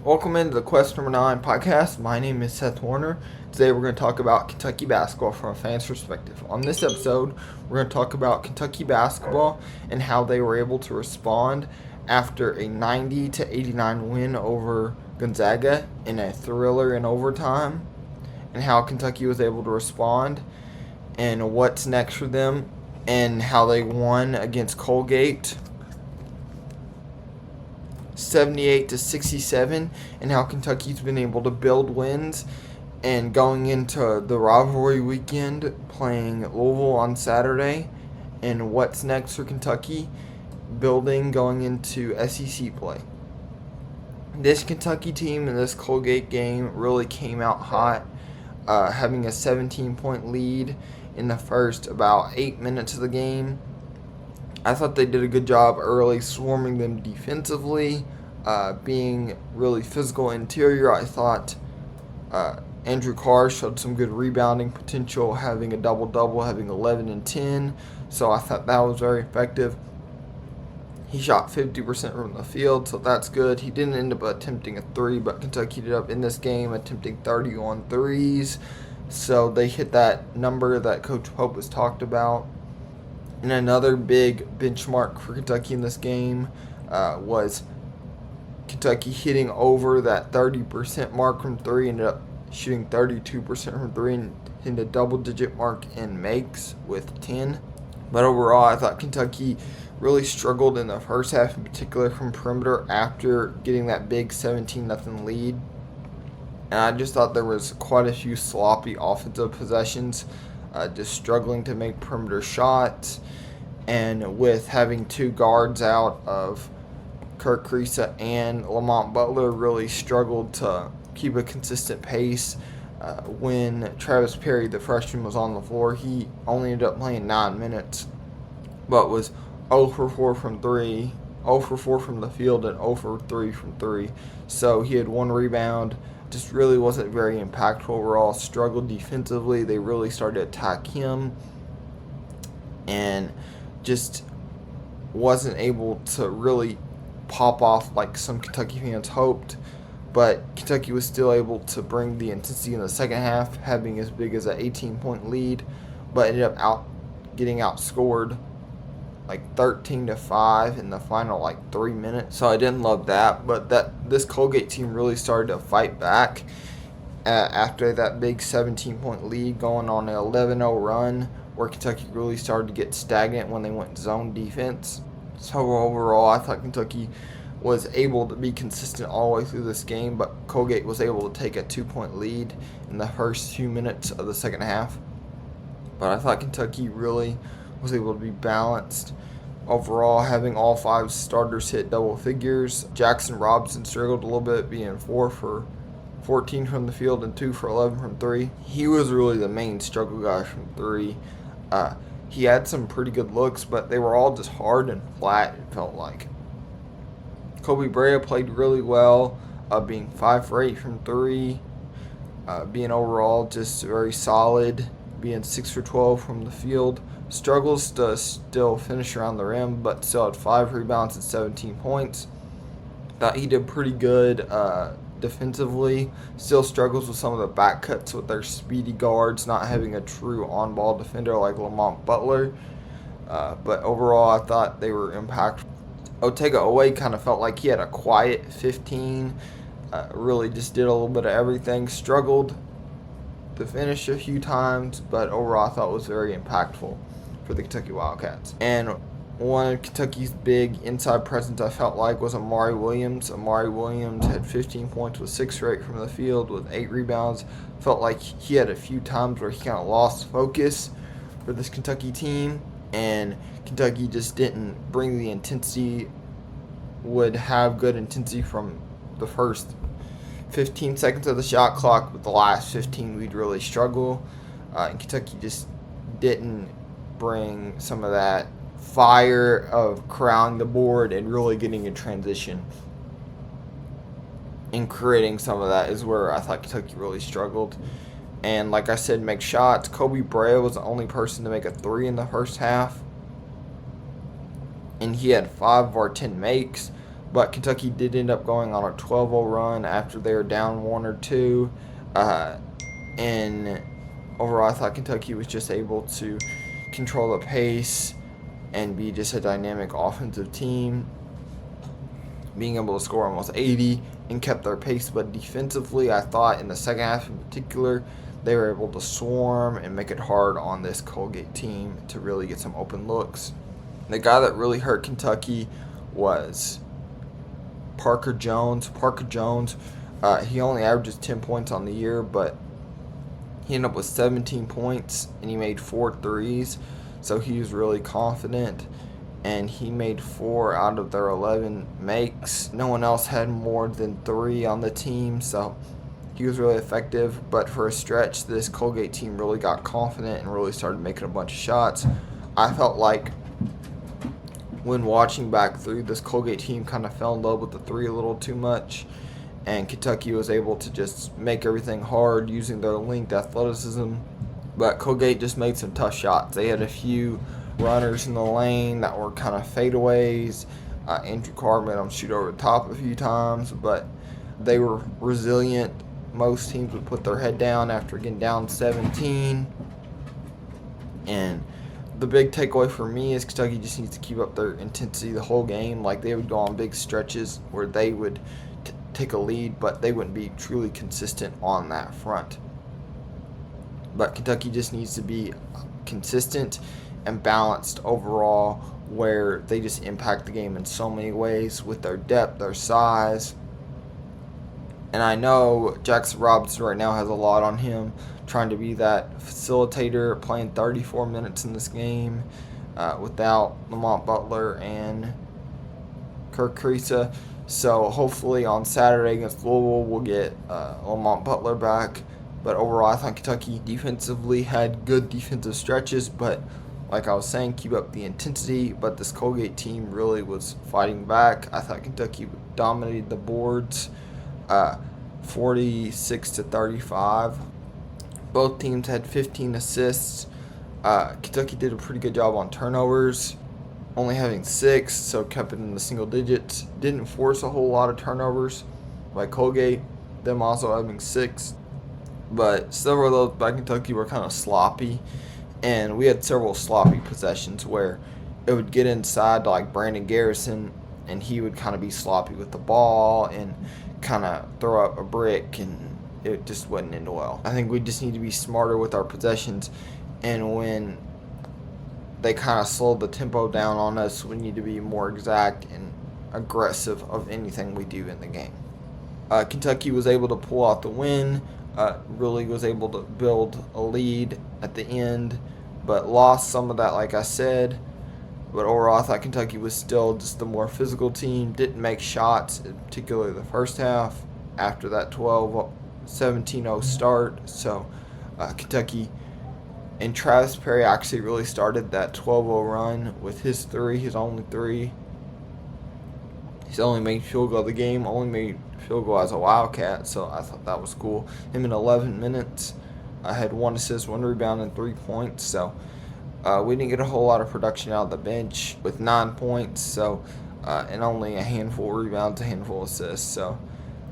Welcome into the Quest Number 9 podcast. My name is Seth Warner. Today we're going to talk about Kentucky basketball from a fan's perspective. On this episode, we're going to talk about Kentucky basketball and how they were able to respond after a 90-89 win over Gonzaga in a thriller in overtime, and how Kentucky was able to respond and what's next for them, and how they won against Colgate 78-67, and how Kentucky's been able to build wins and going into the rivalry weekend playing Louisville on Saturday, and what's next for Kentucky building going into SEC play. This Kentucky team in this Colgate game really came out hot, having a 17-point lead in the first about 8 minutes of the game. I thought they did a good job early swarming them defensively, being really physical interior. I thought Andrew Carr showed some good rebounding potential, having a double-double, having 11 and 10. So I thought that was very effective. He shot 50% from the field, so that's good. He didn't end up attempting a three, but Kentucky ended up in this game attempting 31 threes. So they hit that number that Coach Pope has talked about. And another big benchmark for Kentucky in this game was Kentucky hitting over that 30% mark from three, ended up shooting 32% from three, and hitting a double-digit mark in makes with 10. But overall, I thought Kentucky really struggled in the first half, in particular from perimeter, after getting that big 17-0 lead. And I just thought there was quite a few sloppy offensive possessions, just struggling to make perimeter shots, and with having two guards out of Kirk Kriisa and Lamont Butler, really struggled to keep a consistent pace. When Travis Perry, the freshman, was on the floor, he only ended up playing 9 minutes, but was 0 for 4 from 3, 0 for 4 from the field, and 0 for 3 from 3. So he had one rebound. Just really wasn't very impactful overall. Struggled defensively. They really started to attack him, and just wasn't able to really pop off like some Kentucky fans hoped. But Kentucky was still able to bring the intensity in the second half, having as big as an 18-point lead, but ended up getting outscored like 13-5 in the final 3 minutes. So I didn't love that, but this Colgate team really started to fight back after that big 17-point lead, going on an 11-0 run, where Kentucky really started to get stagnant when they went zone defense. So overall, I thought Kentucky was able to be consistent all the way through this game, but Colgate was able to take a 2-point lead in the first few minutes of the second half. But I thought Kentucky really was able to be balanced overall, having all 5 starters hit double figures. Jackson Robinson struggled a little bit, being 4 for 14 from the field and 2 for 11 from 3. He was really the main struggle guy from 3. He had some pretty good looks, but they were all just hard and flat, it felt like. Kobe Brea played really well, being 5 for 8 from 3, being overall just very solid, being 6 for 12 from the field. Struggles to still finish around the rim, but still had 5 rebounds and 17 points. Thought he did pretty good defensively. Still struggles with some of the back cuts with their speedy guards, not having a true on-ball defender like Lamont Butler. But overall, I thought they were impactful. Otega Oweh kind of felt like he had a quiet 15. Really just did a little bit of everything. Struggled to finish a few times, but overall I thought it was very impactful for the Kentucky Wildcats. And one of Kentucky's big inside presence, I felt like, was Amari Williams. Amari Williams had 15 points with 6 for 8 from the field with 8 rebounds. Felt like he had a few times where he kind of lost focus for this Kentucky team, and Kentucky just didn't bring the intensity, would have good intensity from the first 15 seconds of the shot clock, but the last 15 we'd really struggle. And Kentucky just didn't bring some of that fire of crowding the board and really getting in transition. And creating some of that is where I thought Kentucky really struggled. And like I said, make shots. Kobe Brea was the only person to make a 3 in the first half, and he had 5 of our 10 makes. But Kentucky did end up going on a 12-0 run after they were down 1 or 2. And overall, I thought Kentucky was just able to control the pace and be just a dynamic offensive team, being able to score almost 80 and kept their pace. But defensively, I thought in the second half in particular, they were able to swarm and make it hard on this Colgate team to really get some open looks. The guy that really hurt Kentucky was Parker Jones. He only averages 10 points on the year, but he ended up with 17 points, and he made 4 threes, so he was really confident, and he made 4 out of their 11 makes. No one else had more than 3 on the team, so he was really effective. But for a stretch, this Colgate team really got confident and really started making a bunch of shots. I felt like when watching back through, this Colgate team kind of fell in love with the 3 a little too much, and Kentucky was able to just make everything hard using their length, athleticism. But Colgate just made some tough shots. They had a few runners in the lane that were kind of fadeaways. Andrew Carr made them shoot over the top a few times, but they were resilient. Most teams would put their head down after getting down 17. And the big takeaway for me is Kentucky just needs to keep up their intensity the whole game. Like, they would go on big stretches where they would take a lead, but they wouldn't be truly consistent on that front. But Kentucky just needs to be consistent and balanced overall, where they just impact the game in so many ways with their depth, their size. And I know Jackson Robinson right now has a lot on him, trying to be that facilitator, playing 34 minutes in this game without Lamont Butler and Kirk Creesa. So hopefully on Saturday against Louisville, we'll get Lamont Butler back. But overall, I thought Kentucky defensively had good defensive stretches, but like I was saying, keep up the intensity. But this Colgate team really was fighting back. I thought Kentucky dominated the boards, 46-35. Both teams had 15 assists. Kentucky did a pretty good job on turnovers, only having 6, so kept it in the single digits. Didn't force a whole lot of turnovers like Colgate, them also having 6. But several of those by Kentucky were kind of sloppy, and we had several sloppy possessions where it would get inside to like Brandon Garrison, and he would kind of be sloppy with the ball and kind of throw up a brick, and it just wasn't into well. I think we just need to be smarter with our possessions, and when they kind of slowed the tempo down on us, we need to be more exact and aggressive of anything we do in the game. Kentucky was able to pull out the win, really was able to build a lead at the end, but lost some of that, like I said. But overall, I thought Kentucky was still just the more physical team, didn't make shots, particularly the first half, after that 17-0 start. So Kentucky and Travis Perry actually really started that 12-0 run with his only 3. He's only made field goal of the game, only made field goal as a Wildcat, so I thought that was cool. Him in 11 minutes, I had 1 assist, 1 rebound, and 3 points, so we didn't get a whole lot of production out of the bench with 9 points, so and only a handful of rebounds, a handful of assists. So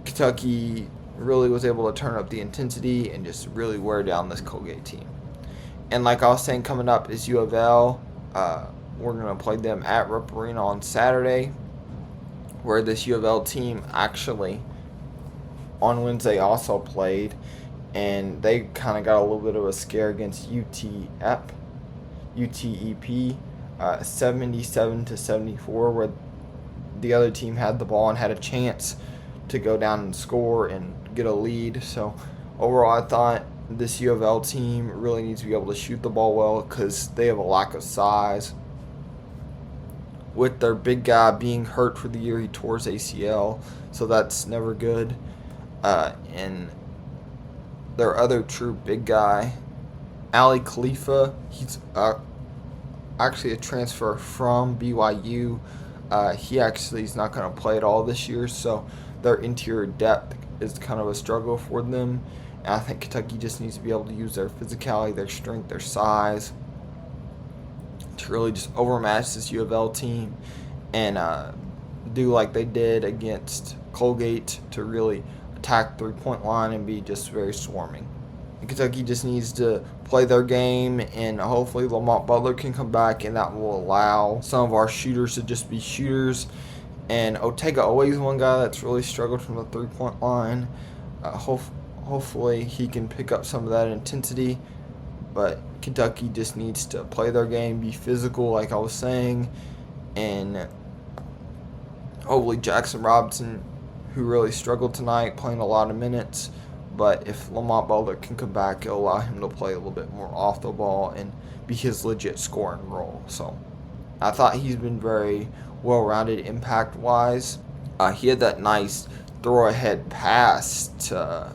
Kentucky really was able to turn up the intensity and just really wear down this Colgate team. And like I was saying, coming up is U of L. We're going to play them at Rupp Arena on Saturday, where this U of L team actually on Wednesday also played, and they kind of got a little bit of a scare against UTEP, 77-74, where the other team had the ball and had a chance to go down and score and get a lead. So overall, I thought this U of L team really needs to be able to shoot the ball well, because they have a lack of size. With their big guy being hurt for the year, he tore his ACL, so that's never good. And their other true big guy, Ali Khalifa, he's actually a transfer from BYU. He actually is not going to play at all this year, so their interior depth is kind of a struggle for them. And I think Kentucky just needs to be able to use their physicality, their strength, their size to really just overmatch this U of L team and do like they did against Colgate to really attack 3-point line and be just very swarming. Kentucky just needs to play their game, and hopefully Lamont Butler can come back, and that will allow some of our shooters to just be shooters. And Ortega always one guy that's really struggled from the 3-point line. Hopefully he can pick up some of that intensity, but Kentucky just needs to play their game, be physical like I was saying, and hopefully Jackson Robinson, who really struggled tonight, playing a lot of minutes. But if Lamont Butler can come back, it'll allow him to play a little bit more off the ball and be his legit scoring role. So I thought he's been very well-rounded impact-wise. He had that nice throw-ahead pass to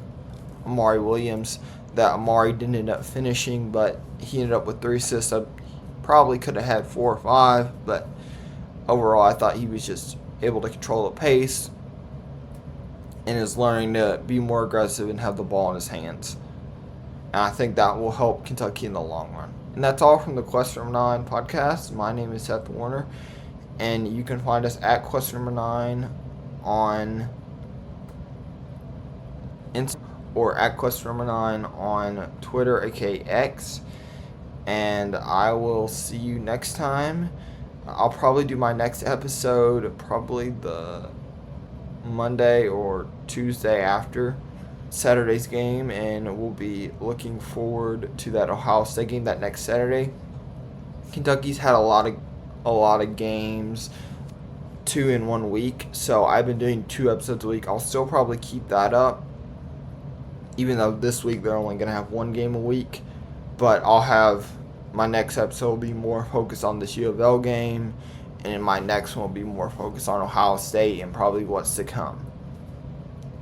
Amari Williams that Amari didn't end up finishing, but he ended up with 3 assists. I probably could have had 4 or 5, but overall I thought he was just able to control the pace and is learning to be more aggressive and have the ball in his hands. And I think that will help Kentucky in the long run. And that's all from the Quest Number 9 podcast. My name is Seth Warner, and you can find us at Quest Number 9 on Instagram or at Quest Number 9 on Twitter, aka X. And I will see you next time. I'll probably do my next episode probably the Monday or Tuesday after Saturday's game, and we'll be looking forward to that Ohio State game that next Saturday. Kentucky's had a lot of games 2 in 1 week, so I've been doing 2 episodes a week. I'll still probably keep that up, even though this week they're only going to have 1 game a week. But I'll have my next episode will be more focused on this U of L game, and my next one will be more focused on Ohio State and probably what's to come.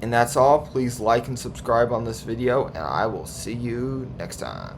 And that's all. Please like and subscribe on this video, and I will see you next time.